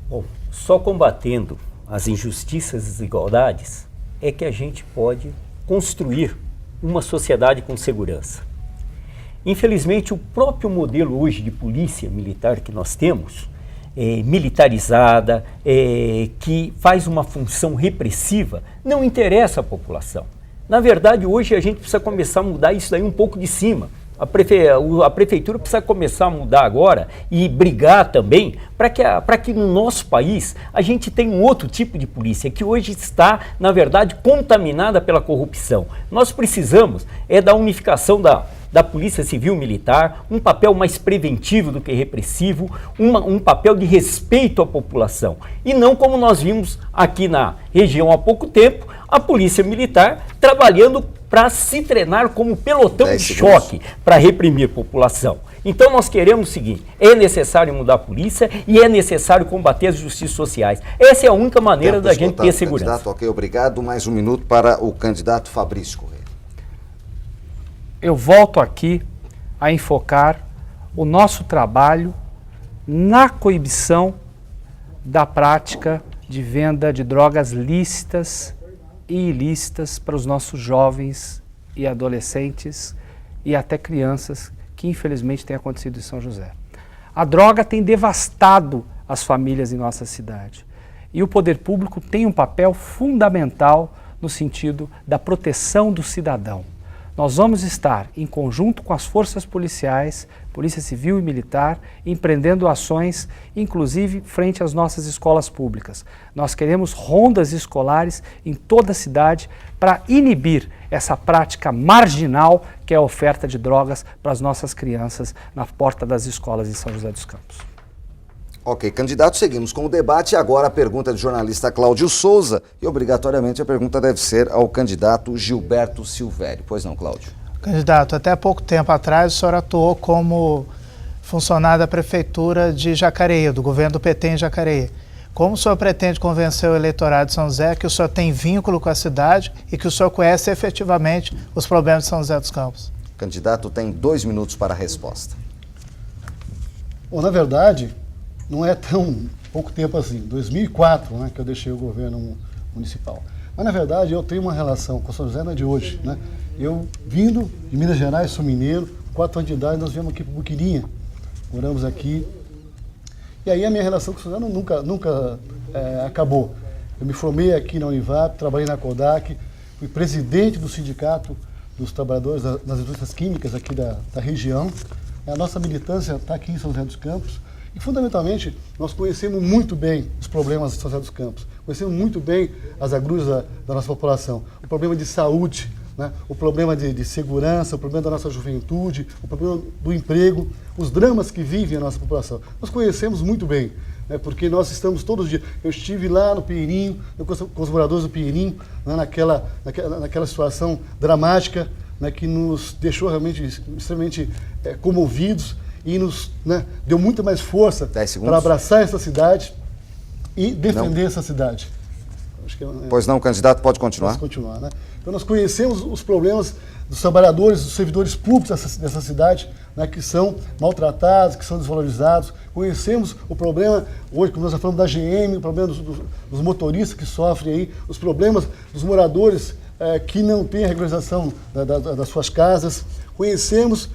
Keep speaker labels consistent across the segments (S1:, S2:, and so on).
S1: Bom, só combatendo as injustiças e desigualdades é que a gente pode construir uma sociedade com segurança. Infelizmente, o próprio modelo hoje de polícia militar que nós temos, militarizada, que faz uma função repressiva, não interessa à população. Na verdade, hoje a gente precisa começar a mudar isso daí um pouco de cima. A prefeitura precisa começar a mudar agora e brigar também para que no nosso país a gente tenha um outro tipo de polícia que hoje está, na verdade, contaminada pela corrupção. Nós precisamos da unificação da Polícia Civil Militar, um papel mais preventivo do que repressivo, um papel de respeito à população. E não como nós vimos aqui na região há pouco tempo, a Polícia Militar trabalhando para se treinar como pelotão de choque para reprimir a população. Então nós queremos o seguinte, é necessário mudar a polícia e é necessário combater as injustiças sociais. Essa é a única maneira da gente ter segurança.
S2: Candidato, ok, obrigado. Mais um minuto para o candidato Fabrício Correia.
S3: Eu volto aqui a enfocar o nosso trabalho na coibição da prática de venda de drogas lícitas e ilícitas para os nossos jovens e adolescentes e até crianças, que infelizmente tem acontecido em São José. A droga tem devastado as famílias em nossa cidade e o poder público tem um papel fundamental no sentido da proteção do cidadão. Nós vamos estar, em conjunto com as forças policiais, Polícia Civil e Militar, empreendendo ações, inclusive frente às nossas escolas públicas. Nós queremos rondas escolares em toda a cidade para inibir essa prática marginal que é a oferta de drogas para as nossas crianças na porta das escolas em São José dos Campos.
S2: Ok, candidato, seguimos com o debate. Agora a pergunta do jornalista Cláudio Souza e obrigatoriamente a pergunta deve ser ao candidato Gilberto Silvério. Pois não, Cláudio?
S4: Candidato, até pouco tempo atrás o senhor atuou como funcionário da Prefeitura de Jacareí, do governo do PT em Jacareí. Como o senhor pretende convencer o eleitorado de São José que o senhor tem vínculo com a cidade e que o senhor conhece efetivamente os problemas de São José dos Campos?
S2: O candidato tem 2 minutos para a resposta.
S5: Bom, na verdade, não é tão pouco tempo assim, 2004, né, que eu deixei o governo municipal. Mas, na verdade, eu tenho uma relação com São José, não é de hoje, né? Eu, vindo de Minas Gerais, sou mineiro, 4 anos de idade, nós viemos aqui para Boquirinha, moramos aqui. E aí a minha relação com São José nunca acabou. Eu me formei aqui na Univap, trabalhei na Kodak, fui presidente do Sindicato dos Trabalhadores das Indústrias Químicas aqui da região. A nossa militância está aqui em São José dos Campos. E, fundamentalmente, nós conhecemos muito bem os problemas de São José dos Campos, conhecemos muito bem as agruras da nossa população, o problema de saúde, né? O problema de segurança, o problema da nossa juventude, o problema do emprego, os dramas que vive a nossa população. Nós conhecemos muito bem, né? Porque nós estamos todos os dias. Eu estive lá no Pinheirinho, com os moradores do Pinheirinho, né? naquela situação dramática, né? Que nos deixou realmente extremamente comovidos, e nos deu muito mais força para abraçar essa cidade e defender essa cidade. Acho que
S2: pois não, candidato, pode continuar.
S5: Posso continuar, né? Então nós conhecemos os problemas dos trabalhadores, dos servidores públicos dessa cidade, né, que são maltratados, que são desvalorizados. Conhecemos o problema, hoje, como nós já falamos da GM, o problema dos motoristas que sofrem aí, os problemas dos moradores que não têm a regularização das suas casas. Conhecemos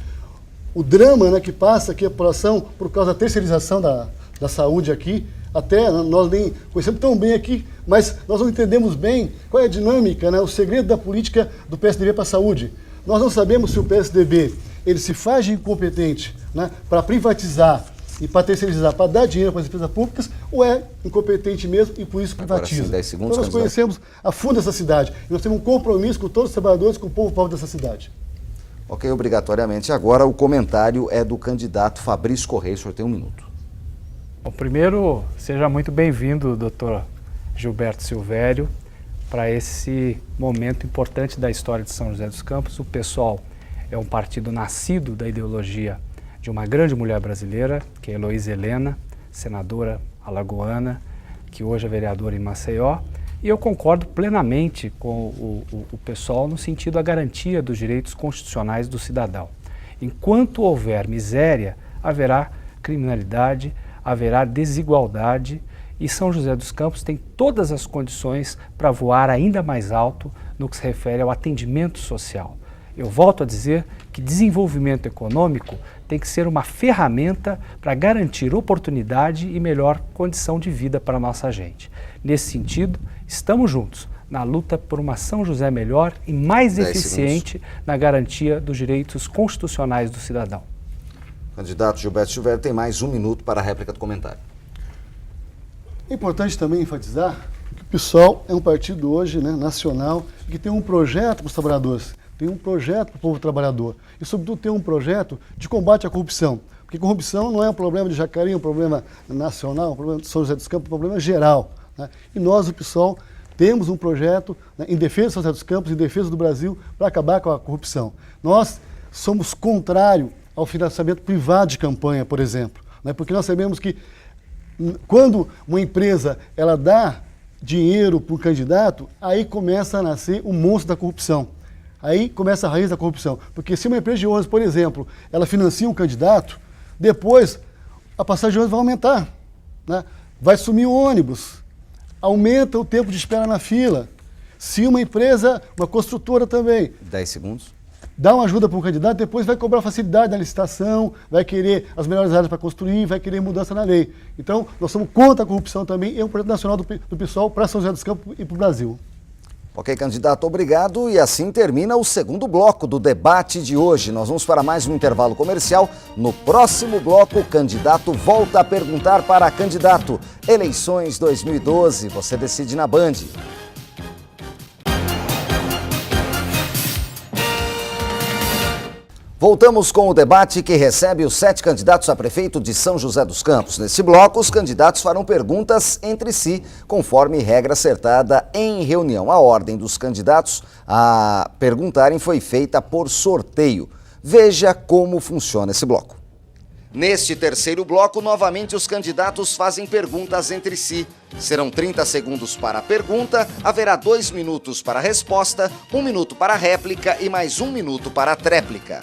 S5: o drama, né, que passa aqui a população por causa da terceirização da saúde aqui. Até nós nem conhecemos tão bem aqui, mas nós não entendemos bem qual é a dinâmica, né, o segredo da política do PSDB para a saúde. Nós não sabemos se o PSDB ele se faz de incompetente, né, para privatizar e para terceirizar, para dar dinheiro para as empresas públicas, ou é incompetente mesmo e por isso privatiza.
S2: Agora sim, 10 segundos,
S5: então nós conhecemos a fundo essa cidade e nós temos um compromisso com todos os trabalhadores, com o povo dessa cidade.
S2: Ok, obrigatoriamente. Agora o comentário é do candidato Fabrício Correia. O senhor tem 1 minuto.
S3: Bom, primeiro, seja muito bem-vindo, doutor Gilberto Silvério, para esse momento importante da história de São José dos Campos. O PSOL é um partido nascido da ideologia de uma grande mulher brasileira, que é Heloísa Helena, senadora alagoana, que hoje é vereadora em Maceió. E eu concordo plenamente com o PSOL no sentido da garantia dos direitos constitucionais do cidadão. Enquanto houver miséria, haverá criminalidade, haverá desigualdade E São José dos Campos tem todas as condições para voar ainda mais alto no que se refere ao atendimento social. Eu volto a dizer que desenvolvimento econômico tem que ser uma ferramenta para garantir oportunidade e melhor condição de vida para a nossa gente. Nesse sentido, estamos juntos na luta por uma São José melhor e mais eficiente na garantia dos direitos constitucionais do cidadão.
S2: Candidato Gilberto Silvério tem mais 1 minuto para a réplica do comentário.
S5: É importante também enfatizar que o PSOL é um partido hoje, né, nacional, que tem um projeto para os trabalhadores, tem um projeto para o povo trabalhador e, sobretudo, tem um projeto de combate à corrupção. Porque corrupção não é um problema de Jacareí, é um problema nacional, um problema de São José dos Campos, um problema geral, né? E nós, o PSOL, temos um projeto, né, em defesa de São José dos Campos, em defesa do Brasil, para acabar com a corrupção. Nós somos contrários ao financiamento privado de campanha, por exemplo, né? Porque nós sabemos que quando uma empresa ela dá dinheiro para o candidato, aí começa a nascer o monstro da corrupção. Aí começa a raiz da corrupção. Porque se uma empresa de ônibus, por exemplo, ela financia um candidato, depois a passagem de ônibus vai aumentar, né? Vai sumir o ônibus, aumenta o tempo de espera na fila. Se uma empresa, uma construtora também...
S2: 10 segundos.
S5: Dá uma ajuda para o candidato, depois vai cobrar facilidade na licitação, vai querer as melhores áreas para construir, vai querer mudança na lei. Então, nós somos contra a corrupção também, é um projeto nacional do PSOL para São José dos Campos e para o Brasil.
S2: Ok, candidato, obrigado. E assim termina o segundo bloco do debate de hoje. Nós vamos para mais um intervalo comercial. No próximo bloco, o candidato volta a perguntar para candidato. Eleições 2012, você decide na Band. Voltamos com o debate que recebe os 7 candidatos a prefeito de São José dos Campos. Nesse bloco, os candidatos farão perguntas entre si, conforme regra acertada em reunião. A ordem dos candidatos a perguntarem foi feita por sorteio. Veja como funciona esse bloco. Neste terceiro bloco, novamente os candidatos fazem perguntas entre si. Serão 30 segundos para a pergunta, haverá 2 minutos para a resposta, 1 minuto para a réplica e mais 1 minuto para a tréplica.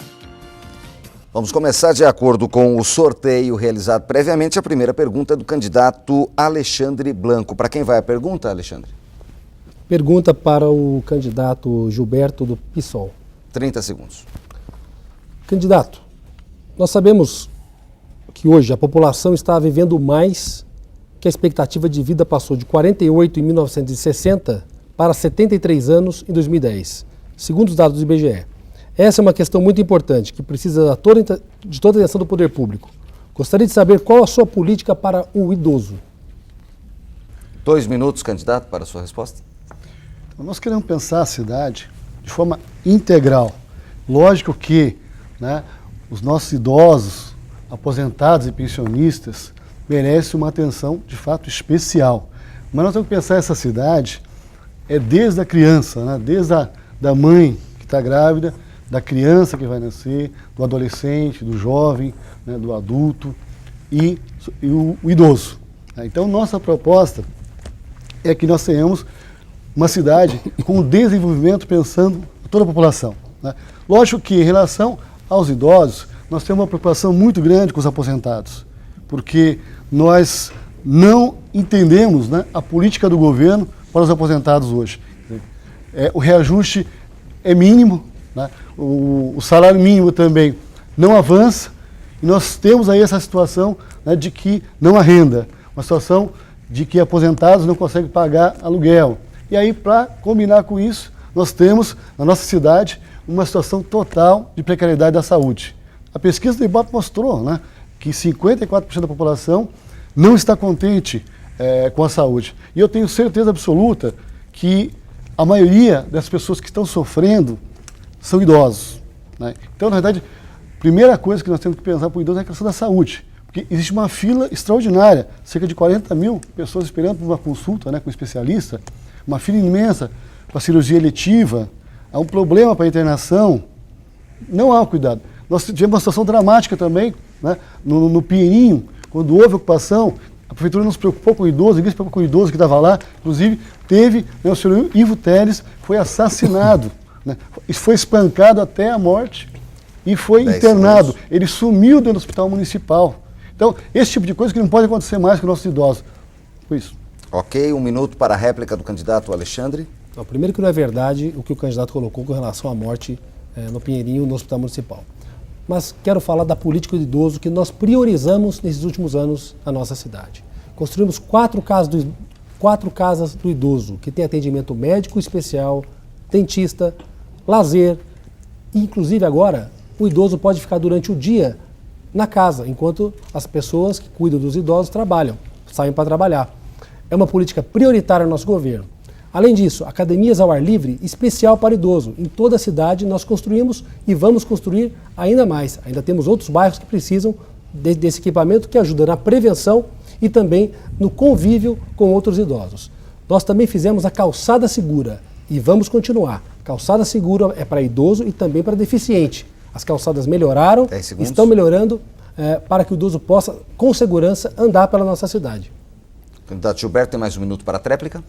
S2: Vamos começar de acordo com o sorteio realizado previamente. A primeira pergunta é do candidato Alexandre Blanco. Para quem vai a pergunta, Alexandre?
S6: Pergunta para o candidato Gilberto do PSOL.
S2: 30 segundos.
S6: Candidato, nós sabemos que hoje a população está vivendo mais, que a expectativa de vida passou de 48 em 1960 para 73 anos em 2010, segundo os dados do IBGE. Essa é uma questão muito importante, que precisa de toda a atenção do poder público. Gostaria de saber qual a sua política para o idoso.
S2: 2 minutos, candidato, para a sua resposta.
S5: Então, nós queremos pensar a cidade de forma integral. Lógico que, né, os nossos idosos, aposentados e pensionistas merecem uma atenção de fato especial. Mas nós temos que pensar essa cidade desde a criança, né, desde a da mãe que está grávida, da criança que vai nascer, do adolescente, do jovem, né, do adulto e o idoso. Então, nossa proposta é que nós tenhamos uma cidade com desenvolvimento pensando em toda a população, né? Lógico que, em relação aos idosos, nós temos uma preocupação muito grande com os aposentados, porque nós não entendemos, né, a política do governo para os aposentados hoje. O reajuste é mínimo, né? O salário mínimo também não avança, e nós temos aí essa situação, né, de que não há renda, uma situação de que aposentados não conseguem pagar aluguel. E aí, para combinar com isso, nós temos na nossa cidade uma situação total de precariedade da saúde. A pesquisa do IBOP mostrou, né, que 54% da população não está contente com a saúde. E eu tenho certeza absoluta que a maioria das pessoas que estão sofrendo são idosos, né? Então, na verdade, a primeira coisa que nós temos que pensar para o idoso é a questão da saúde. Porque existe uma fila extraordinária, cerca de 40 mil pessoas esperando por uma consulta, né, com um especialista, uma fila imensa para cirurgia eletiva, há um problema para a internação, não há cuidado. Nós tivemos uma situação dramática também, né, no Pinheirinho, quando houve ocupação, a prefeitura não se preocupou com o idoso, ninguém se preocupou com o idoso que estava lá, inclusive teve, né, o senhor Ivo Teles foi assassinado, né, foi espancado até a morte e foi internado. Ele sumiu dentro do hospital municipal. Então, esse tipo de coisa que não pode acontecer mais com nossos idosos. Foi isso.
S2: Ok, 1 minuto para a réplica do candidato Alexandre.
S6: Não, primeiro que não é verdade o que o candidato colocou com relação à morte no Pinheirinho, no Hospital Municipal. Mas quero falar da política do idoso que nós priorizamos nesses últimos anos na nossa cidade. Construímos 4 casas do idoso, que tem atendimento médico especial, dentista, lazer. E, inclusive agora, o idoso pode ficar durante o dia na casa, enquanto as pessoas que cuidam dos idosos trabalham, saem para trabalhar. É uma política prioritária no nosso governo. Além disso, academias ao ar livre, especial para idoso. Em toda a cidade nós construímos e vamos construir ainda mais. Ainda temos outros bairros que precisam desse equipamento que ajuda na prevenção e também no convívio com outros idosos. Nós também fizemos a calçada segura e vamos continuar. Calçada segura é para idoso e também para deficiente. As calçadas melhoraram, estão melhorando para que o idoso possa, com segurança, andar pela nossa cidade.
S2: Candidato Gilberto, tem mais 1 minuto para a tréplica.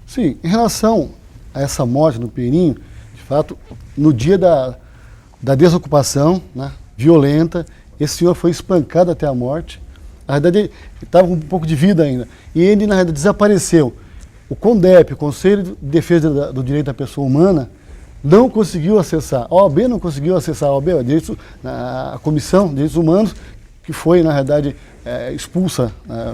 S5: Sim, em relação a essa morte no Pinheirinho, de fato, no dia da desocupação, né, violenta, esse senhor foi espancado até a morte. Na verdade, ele estava com um pouco de vida ainda. E ele, na verdade, desapareceu. O CONDEP, o Conselho de Defesa do Direito da Pessoa Humana, não conseguiu acessar. A OAB não conseguiu acessar. A OAB, a Comissão de Direitos Humanos, que foi, na verdade, expulsa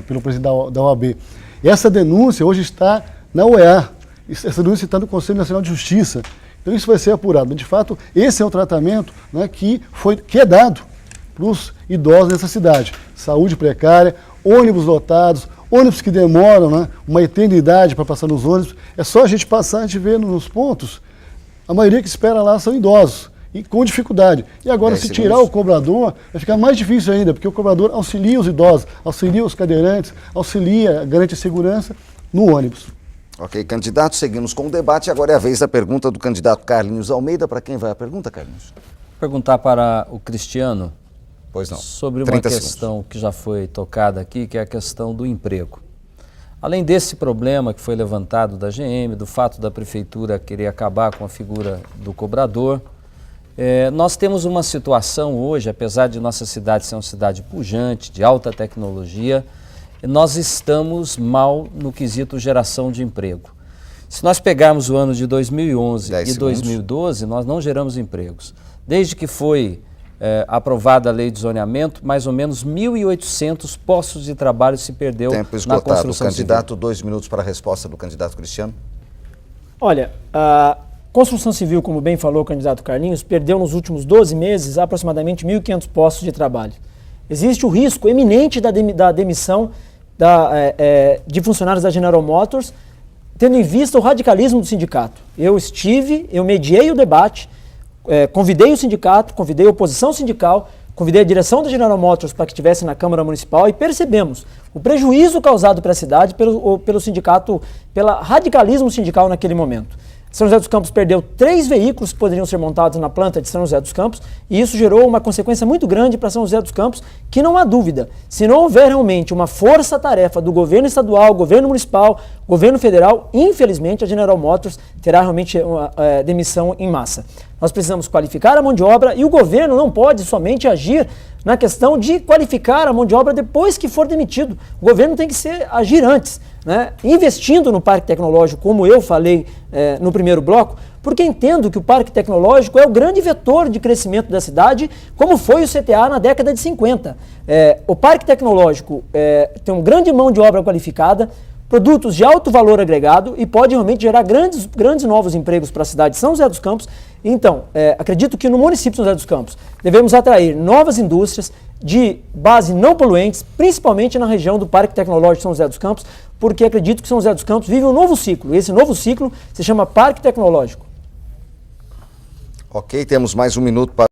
S5: pelo presidente da OAB. E essa denúncia hoje está na OEA. Essa denúncia está no Conselho Nacional de Justiça. Então isso vai ser apurado. De fato, esse é o tratamento, né, que é dado para os idosos nessa cidade. Saúde precária, ônibus lotados, ônibus que demoram, né, uma eternidade para passar nos ônibus. É só a gente passar, a gente vê nos pontos, a maioria que espera lá são idosos e com dificuldade. E agora, se tirar o cobrador, vai ficar mais difícil ainda, porque o cobrador auxilia os idosos, auxilia os cadeirantes, auxilia, garante segurança no ônibus.
S2: Ok, candidato, seguimos com o debate. Agora é a vez da pergunta do candidato Carlinhos Almeida. Para quem vai a pergunta, Carlinhos?
S7: Perguntar para o Cristiano
S2: Pois não.
S7: sobre uma questão que já foi tocada aqui, que é a questão do emprego. Além desse problema que foi levantado da GM, do fato da prefeitura querer acabar com a figura do cobrador, nós temos uma situação hoje, apesar de nossa cidade ser uma cidade pujante, de alta tecnologia, nós estamos mal no quesito geração de emprego. Se nós pegarmos o ano de 2011 e 2012, nós não geramos empregos. Desde que foi aprovada a lei de zoneamento, mais ou menos 1.800 postos de trabalho se perdeu na construção civil.
S2: Candidato, 2 minutos para a resposta do candidato Cristiano.
S8: Olha, a construção civil, como bem falou o candidato Carlinhos, perdeu nos últimos 12 meses aproximadamente 1.500 postos de trabalho. Existe o risco eminente da demissão de funcionários da General Motors, tendo em vista o radicalismo do sindicato. Eu mediei o debate, convidei o sindicato, convidei a oposição sindical, convidei a direção da General Motors para que estivesse na Câmara Municipal e percebemos o prejuízo causado para a cidade pelo sindicato, pelo radicalismo sindical naquele momento. São José dos Campos perdeu 3 veículos que poderiam ser montados na planta de São José dos Campos e isso gerou uma consequência muito grande para São José dos Campos, que não há dúvida, se não houver realmente uma força-tarefa do governo estadual, governo municipal, governo federal, infelizmente a General Motors terá realmente uma demissão em massa. Nós precisamos qualificar a mão de obra e o governo não pode somente agir na questão de qualificar a mão de obra depois que for demitido. O governo tem que agir antes, né? Investindo no parque tecnológico, como eu falei no primeiro bloco, porque entendo que o parque tecnológico é o grande vetor de crescimento da cidade, como foi o CTA na década de 50. O parque tecnológico tem uma grande mão de obra qualificada, produtos de alto valor agregado e pode realmente gerar grandes novos empregos para a cidade de São José dos Campos. Então, acredito que no município de São José dos Campos devemos atrair novas indústrias de base não poluentes, principalmente na região do Parque Tecnológico de São José dos Campos, porque acredito que São José dos Campos vive um novo ciclo. Esse novo ciclo se chama Parque Tecnológico.
S2: Ok, temos mais 1 minuto para